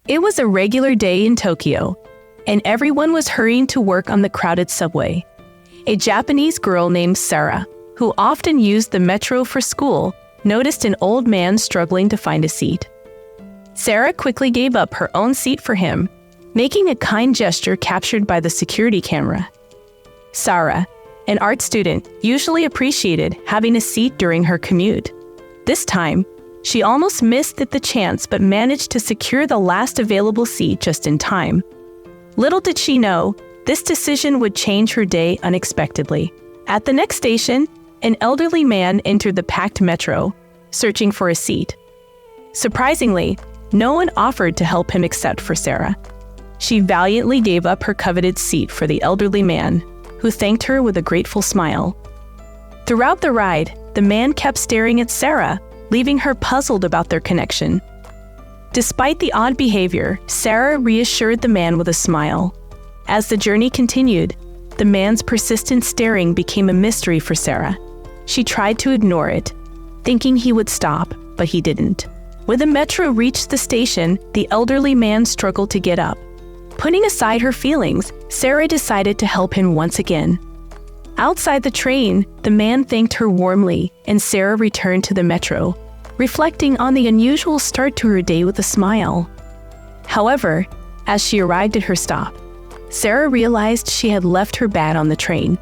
It was a regular day in Tokyo, and everyone was hurrying to work on the crowded subway. A Japanese girl named Sara, who often used the metro for school, noticed an old man struggling to find a seat. Sara quickly gave up her own seat for him, making a kind gesture captured by the security camera. Sara, an art student, usually appreciated having a seat during her commute. This time, she almost missed the chance but managed to secure the last available seat just in time. Little did she know, this decision would change her day unexpectedly. At the next station, an elderly man entered the packed metro, searching for a seat. Surprisingly, no one offered to help him except for Sara. She valiantly gave up her coveted seat for the elderly man, who thanked her with a grateful smile. Throughout the ride, the man kept staring at Sara, leaving her puzzled about their connection. Despite the odd behavior, Sara reassured the man with a smile. As the journey continued, the man's persistent staring became a mystery for Sara. She tried to ignore it, thinking he would stop, but he didn't. When the metro reached the station, the elderly man struggled to get up. Putting aside her feelings, Sara decided to help him once again. Outside the train, the man thanked her warmly, and Sara returned to the metro, reflecting on the unusual start to her day with a smile. However, as she arrived at her stop, Sara realized she had left her bag on the train.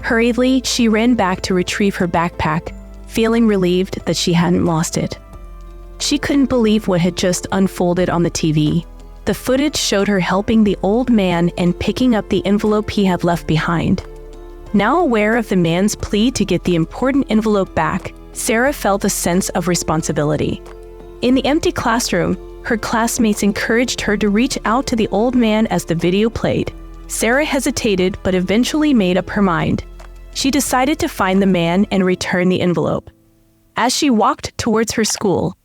Hurriedly, she ran back to retrieve her backpack, feeling relieved that she hadn't lost it. She couldn't believe what had just unfolded on the TV. The footage showed her helping the old man and picking up the envelope he had left behind. Now aware of the man's plea to get the important envelope back, Sara felt a sense of responsibility. In the empty classroom, her classmates encouraged her to reach out to the old man as the video played. Sara hesitated but eventually made up her mind. She decided to find the man and return the envelope. As she walked towards her school,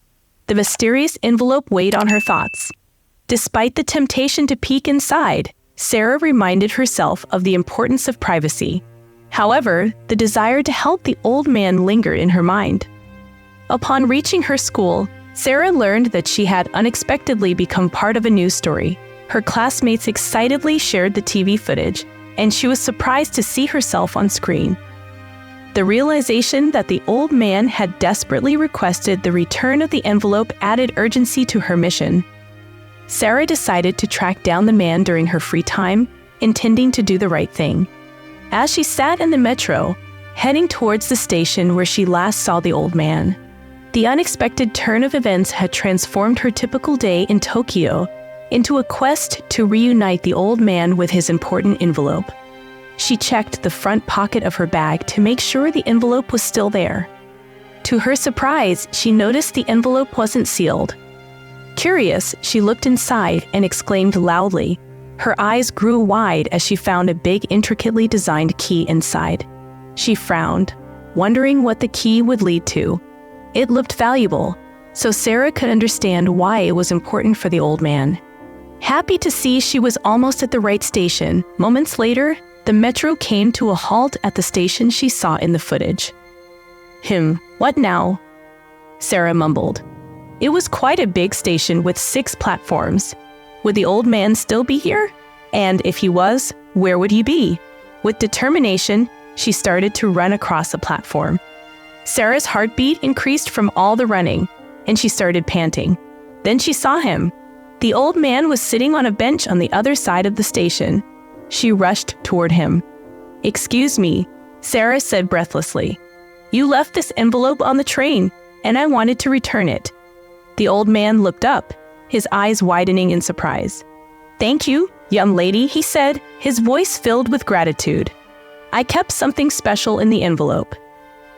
the mysterious envelope weighed on her thoughts. Despite the temptation to peek inside, Sara reminded herself of the importance of privacy. However, the desire to help the old man lingered in her mind. Upon reaching her school, Sara learned that she had unexpectedly become part of a news story. Her classmates excitedly shared the TV footage, and she was surprised to see herself on screen. The realization that the old man had desperately requested the return of the envelope added urgency to her mission. Sara decided to track down the man during her free time, intending to do the right thing. As she sat in the metro, heading towards the station where she last saw the old man, the unexpected turn of events had transformed her typical day in Tokyo into a quest to reunite the old man with his important envelope. She checked the front pocket of her bag to make sure the envelope was still there. To her surprise, she noticed the envelope wasn't sealed. Curious, she looked inside and exclaimed loudly. Her eyes grew wide as she found a big, intricately designed key inside. She frowned, wondering what the key would lead to. It looked valuable, so Sara could understand why it was important for the old man. Happy to see she was almost at the right station, moments later, the metro came to a halt at the station she saw in the footage. What now? Sara mumbled. It was quite a big station with 6 platforms. Would the old man still be here? And if he was, where would he be? With determination, she started to run across the platform. Sara's heartbeat increased from all the running, and she started panting. Then she saw him. The old man was sitting on a bench on the other side of the station. She rushed toward him. "Excuse me," Sara said breathlessly. "You left this envelope on the train, and I wanted to return it." The old man looked up, his eyes widening in surprise. "Thank you, young lady," he said, his voice filled with gratitude. "I kept something special in the envelope.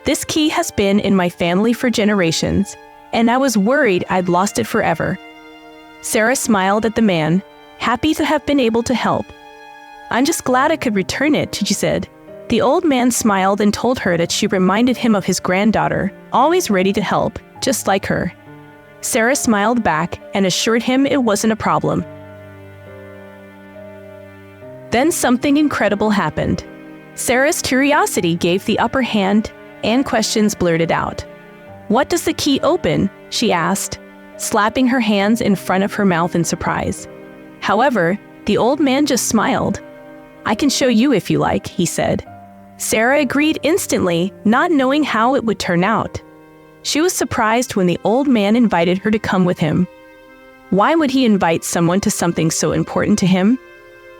This key has been in my family for generations, and I was worried I'd lost it forever." Sara smiled at the man, happy to have been able to help. "I'm just glad I could return it," she said. The old man smiled and told her that she reminded him of his granddaughter, always ready to help, just like her. Sara smiled back and assured him it wasn't a problem. Then something incredible happened. Sara's curiosity gave the upper hand, and questions blurted out. "What does the key open?" she asked. slapping her hands in front of her mouth in surprise. However, the old man just smiled. "I can show you if you like," he said. Sara agreed instantly, not knowing how it would turn out. She was surprised when the old man invited her to come with him. Why would he invite someone to something so important to him?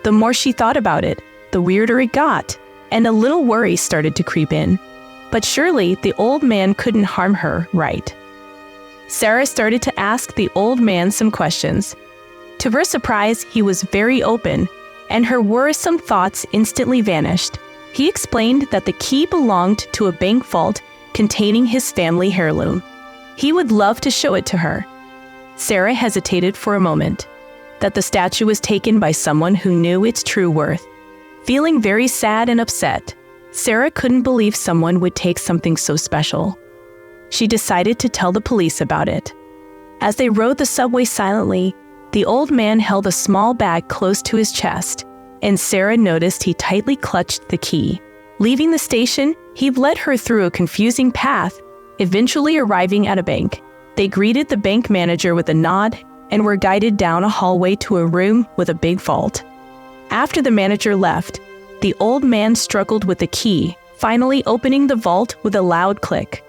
The more she thought about it, the weirder it got, and a little worry started to creep in. But surely the old man couldn't harm her, right? Sara started to ask the old man some questions. To her surprise, he was very open, and her worrisome thoughts instantly vanished. He explained that the key belonged to a bank vault containing his family heirloom. He would love to show it to her. Sara hesitated for a moment. That the statue was taken by someone who knew its true worth. Feeling very sad and upset, Sara couldn't believe someone would take something so special. She decided to tell the police about it. As they rode the subway silently, the old man held a small bag close to his chest, and Sara noticed he tightly clutched the key. Leaving the station, he led her through a confusing path, eventually arriving at a bank. They greeted the bank manager with a nod and were guided down a hallway to a room with a big vault. After the manager left, the old man struggled with the key, finally opening the vault with a loud click.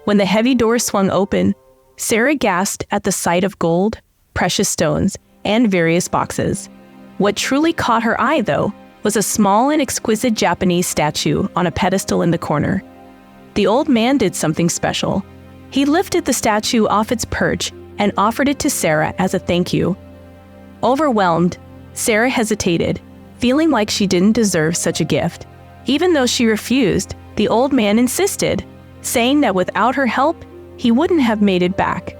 When the heavy door swung open, Sara gasped at the sight of gold, precious stones, and various boxes. What truly caught her eye, though, was a small and exquisite Japanese statue on a pedestal in the corner. The old man did something special. He lifted the statue off its perch and offered it to Sara as a thank you. Overwhelmed, Sara hesitated, feeling like she didn't deserve such a gift. Even though she refused, the old man insisted, saying that without her help, he wouldn't have made it back.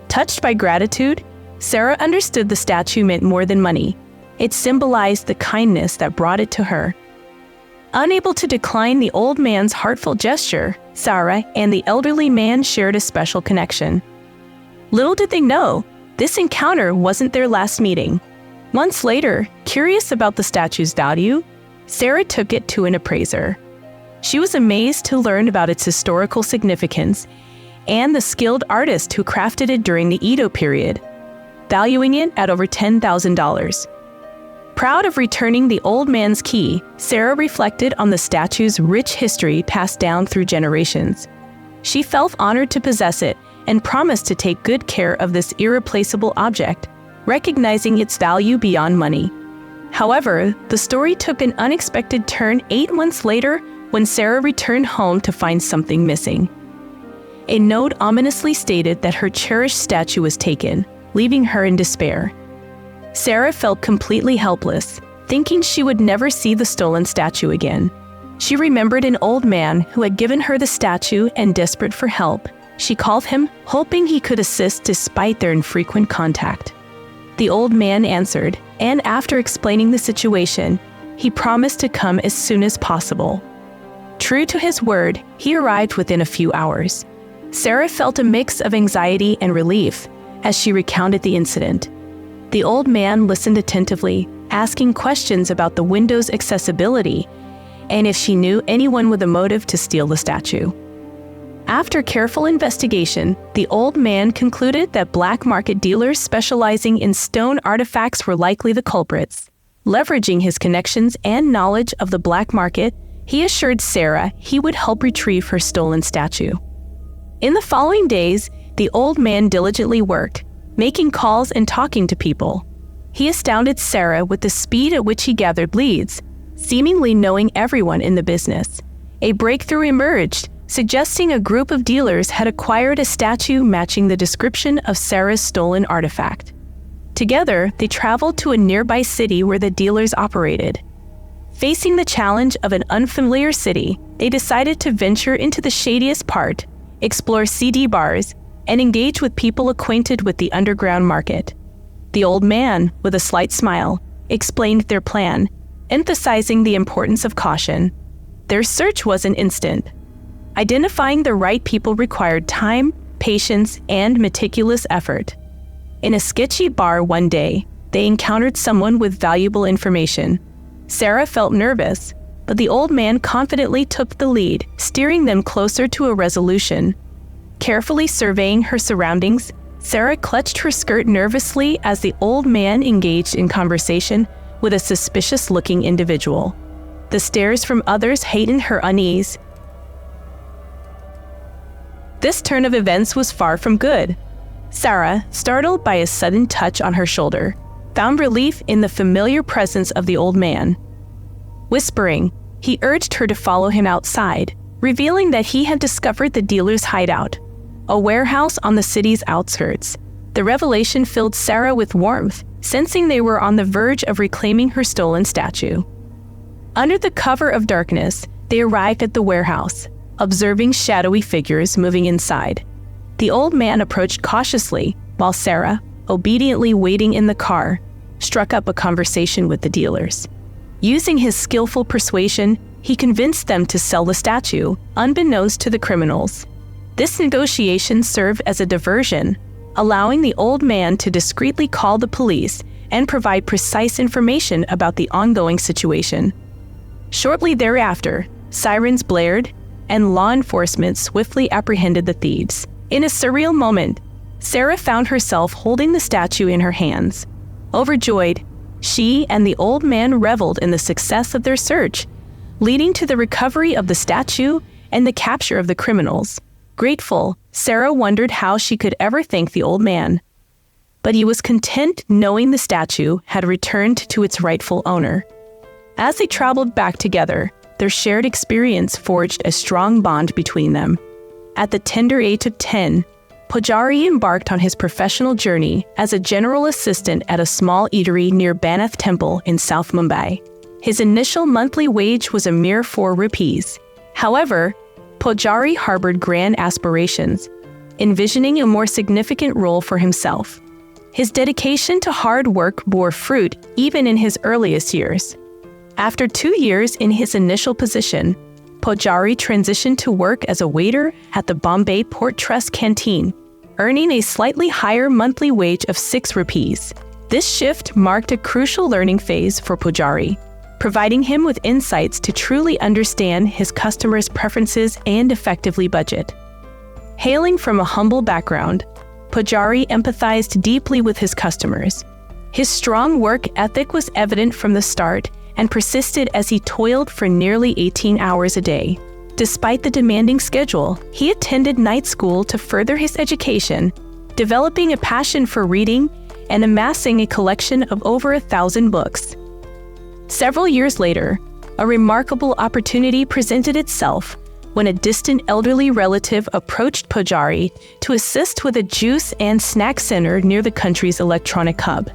Touched by gratitude, Sara understood the statue meant more than money. It symbolized the kindness that brought it to her. Unable to decline the old man's heartfelt gesture, Sara and the elderly man shared a special connection. Little did they know, this encounter wasn't their last meeting. Months later, curious about the statue's value, Sara took it to an appraiser. She was amazed to learn about its historical significance and the skilled artist who crafted it during the Edo period, valuing it at over $10,000. Proud of returning the old man's key, Sara reflected on the statue's rich history passed down through generations. She felt honored to possess it and promised to take good care of this irreplaceable object, recognizing its value beyond money. However, the story took an unexpected turn 8 months later when Sara returned home to find something missing. A note ominously stated that her cherished statue was taken, leaving her in despair. Sara felt completely helpless, thinking she would never see the stolen statue again. She remembered an old man who had given her the statue, and desperate for help, she called him, hoping he could assist despite their infrequent contact. The old man answered, and after explaining the situation, he promised to come as soon as possible. True to his word, he arrived within a few hours. Sara felt a mix of anxiety and relief as she recounted the incident. The old man listened attentively, asking questions about the window's accessibility and if she knew anyone with a motive to steal the statue. After careful investigation, the old man concluded that black market dealers specializing in stone artifacts were likely the culprits. Leveraging his connections and knowledge of the black market, he assured Sara he would help retrieve her stolen statue. In the following days, the old man diligently worked, making calls and talking to people. He astounded Sara with the speed at which he gathered leads, seemingly knowing everyone in the business. A breakthrough emerged, suggesting a group of dealers had acquired a statue matching the description of Sara's stolen artifact. Together, they traveled to a nearby city where the dealers operated. Facing the challenge of an unfamiliar city, they decided to venture into the shadiest part, explore CD bars, and engage with people acquainted with the underground market. The old man, with a slight smile, explained their plan, emphasizing the importance of caution. Their search wasn't instant. Identifying the right people required time, patience, and meticulous effort. In a sketchy bar one day, they encountered someone with valuable information. Sara felt nervous, but the old man confidently took the lead, steering them closer to a resolution. Carefully surveying her surroundings, Sara clutched her skirt nervously as the old man engaged in conversation with a suspicious-looking individual. The stares from others heightened her unease. This turn of events was far from good. Sara, startled by a sudden touch on her shoulder, found relief in the familiar presence of the old man. Whispering, he urged her to follow him outside, revealing that he had discovered the dealer's hideout, a warehouse on the city's outskirts. The revelation filled Sara with warmth, sensing they were on the verge of reclaiming her stolen statue. Under the cover of darkness, they arrived at the warehouse, observing shadowy figures moving inside. The old man approached cautiously, while Sara, obediently waiting in the car, struck up a conversation with the dealers. Using his skillful persuasion, he convinced them to sell the statue, unbeknownst to the criminals. This negotiation served as a diversion, allowing the old man to discreetly call the police and provide precise information about the ongoing situation. Shortly thereafter, sirens blared, and law enforcement swiftly apprehended the thieves. In a surreal moment, Sara found herself holding the statue in her hands. Overjoyed, she and the old man reveled in the success of their search, leading to the recovery of the statue and the capture of the criminals. Grateful, Sara wondered how she could ever thank the old man. But he was content knowing the statue had returned to its rightful owner. As they traveled back together, their shared experience forged a strong bond between them. At the tender age of 10, Pujari embarked on his professional journey as a general assistant at a small eatery near Banath Temple in South Mumbai. His initial monthly wage was a mere 4 rupees. However, Pujari harbored grand aspirations, envisioning a more significant role for himself. His dedication to hard work bore fruit even in his earliest years. After 2 years in his initial position, Pujari transitioned to work as a waiter at the Bombay Port Trust canteen, earning a slightly higher monthly wage of 6 rupees. This shift marked a crucial learning phase for Pujari, providing him with insights to truly understand his customers' preferences and effectively budget. Hailing from a humble background, Pujari empathized deeply with his customers. His strong work ethic was evident from the start and persisted as he toiled for nearly 18 hours a day. Despite the demanding schedule, he attended night school to further his education, developing a passion for reading and amassing a collection of over 1,000 books. Several years later, a remarkable opportunity presented itself when a distant elderly relative approached Pujari to assist with a juice and snack center near the country's electronic hub.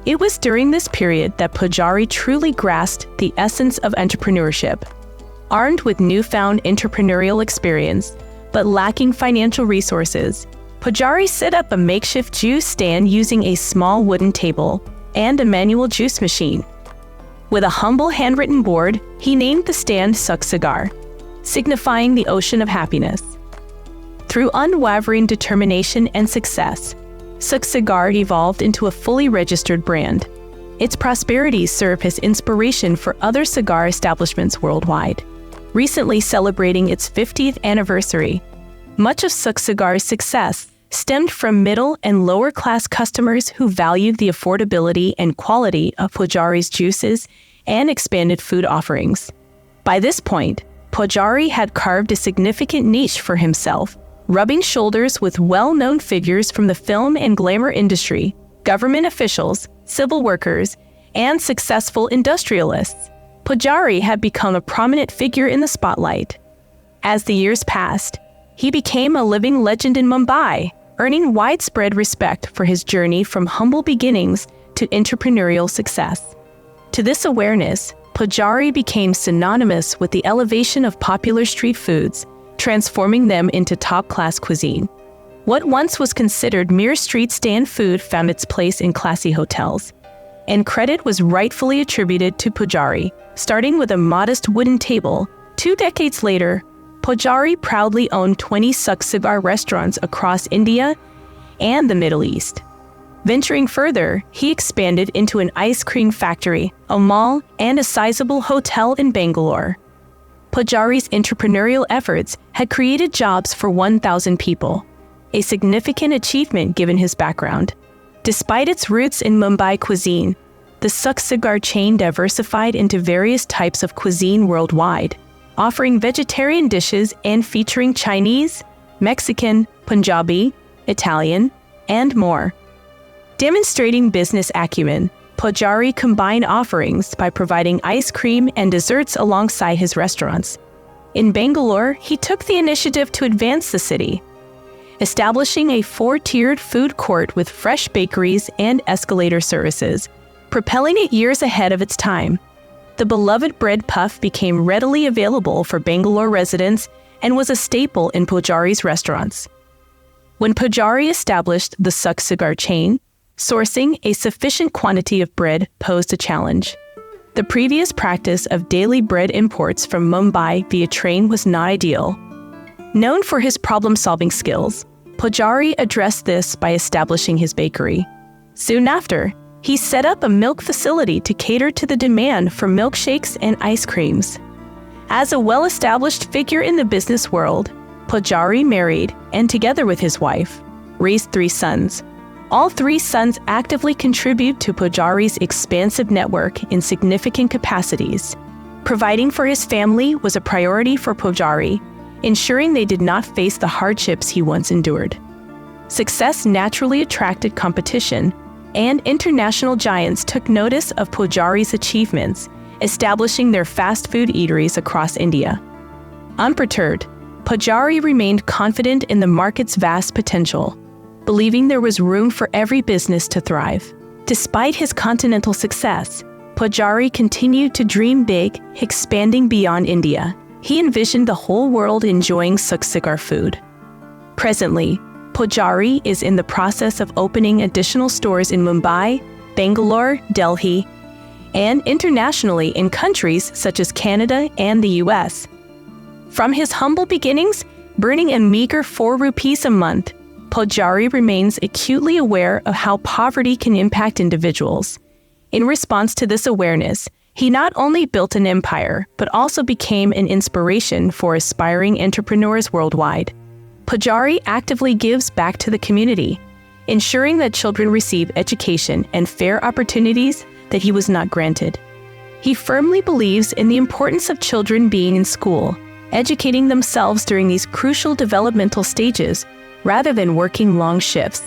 It was during this period that Pujari truly grasped the essence of entrepreneurship. Armed with newfound entrepreneurial experience, but lacking financial resources, Pujari set up a makeshift juice stand using a small wooden table and a manual juice machine. With a humble handwritten board, he named the stand Sukh Sagar, signifying the ocean of happiness. Through unwavering determination and success, Sukh Sagar evolved into a fully registered brand. Its prosperity served as inspiration for other cigar establishments worldwide. Recently celebrating its 50th anniversary, much of Sukh Sagar's success stemmed from middle and lower-class customers who valued the affordability and quality of Pujari's juices and expanded food offerings. By this point, Pujari had carved a significant niche for himself, rubbing shoulders with well-known figures from the film and glamour industry, government officials, civil workers, and successful industrialists. Pujari had become a prominent figure in the spotlight. As the years passed, he became a living legend in Mumbai, earning widespread respect for his journey from humble beginnings to entrepreneurial success. To this awareness, Pujari became synonymous with the elevation of popular street foods, transforming them into top-class cuisine. What once was considered mere street stand food found its place in classy hotels, and credit was rightfully attributed to Pujari. Starting with a modest wooden table, 2 decades later, Pujari proudly owned 20 Sukh Sagar restaurants across India and the Middle East. Venturing further, he expanded into an ice cream factory, a mall, and a sizable hotel in Bangalore. Pujari's entrepreneurial efforts had created jobs for 1,000 people. a significant achievement given his background. Despite its roots in Mumbai cuisine, the Sukhsagar chain diversified into various types of cuisine worldwide, offering vegetarian dishes and featuring Chinese, Mexican, Punjabi, Italian, and more. Demonstrating business acumen, Pujari combined offerings by providing ice cream and desserts alongside his restaurants. In Bangalore, he took the initiative to advance the city, establishing a 4-tiered food court with fresh bakeries and escalator services, propelling it years ahead of its time. The beloved bread puff became readily available for Bangalore residents and was a staple in Pujari's restaurants. When Pujari established the Sukhsagar chain, sourcing a sufficient quantity of bread posed a challenge. The previous practice of daily bread imports from Mumbai via train was not ideal. Known for his problem-solving skills, Pujari addressed this by establishing his bakery. Soon after, he set up a milk facility to cater to the demand for milkshakes and ice creams. As a well-established figure in the business world, Pujari married and, together with his wife, raised 3 sons. All 3 sons actively contribute to Pujari's expansive network in significant capacities. Providing for his family was a priority for Pujari, ensuring they did not face the hardships he once endured. Success naturally attracted competition, and international giants took notice of Pujari's achievements, establishing their fast food eateries across India. Unperturbed, Pujari remained confident in the market's vast potential, believing there was room for every business to thrive. Despite his continental success, Pujari continued to dream big, expanding beyond India. He envisioned the whole world enjoying Sukhsagar food. Presently, Pujari is in the process of opening additional stores in Mumbai, Bangalore, Delhi, and internationally in countries such as Canada and the US. From his humble beginnings, burning a meager 4 rupees a month, Pujari remains acutely aware of how poverty can impact individuals. In response to this awareness, he not only built an empire, but also became an inspiration for aspiring entrepreneurs worldwide. Pujari actively gives back to the community, ensuring that children receive education and fair opportunities that he was not granted. He firmly believes in the importance of children being in school, educating themselves during these crucial developmental stages, rather than working long shifts.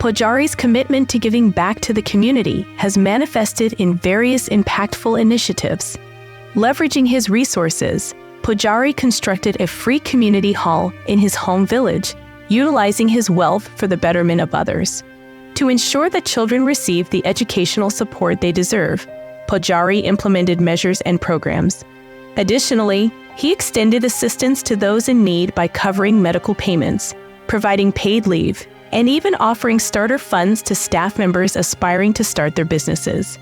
Pujari's commitment to giving back to the community has manifested in various impactful initiatives. Leveraging his resources, Pujari constructed a free community hall in his home village, utilizing his wealth for the betterment of others. To ensure that children receive the educational support they deserve, Pujari implemented measures and programs. Additionally, he extended assistance to those in need by covering medical payments, providing paid leave, and even offering starter funds to staff members aspiring to start their businesses.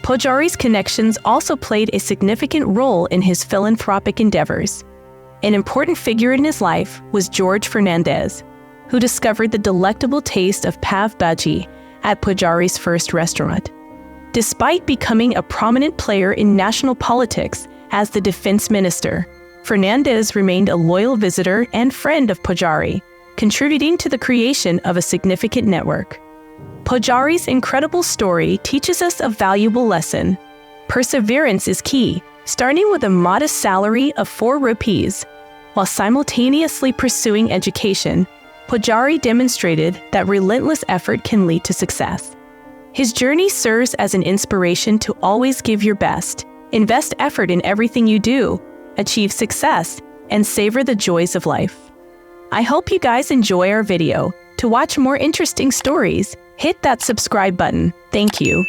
Pujari's connections also played a significant role in his philanthropic endeavors. An important figure in his life was George Fernandez, who discovered the delectable taste of pav bhaji at Pujari's first restaurant. Despite becoming a prominent player in national politics as the defense minister, Fernandez remained a loyal visitor and friend of Pujari, contributing to the creation of a significant network. Pujari's incredible story teaches us a valuable lesson. Perseverance is key, starting with a modest salary of 4 rupees. While simultaneously pursuing education, Pujari demonstrated that relentless effort can lead to success. His journey serves as an inspiration to always give your best, invest effort in everything you do, achieve success, and savor the joys of life. I hope you guys enjoy our video. To watch more interesting stories, hit that subscribe button. Thank you.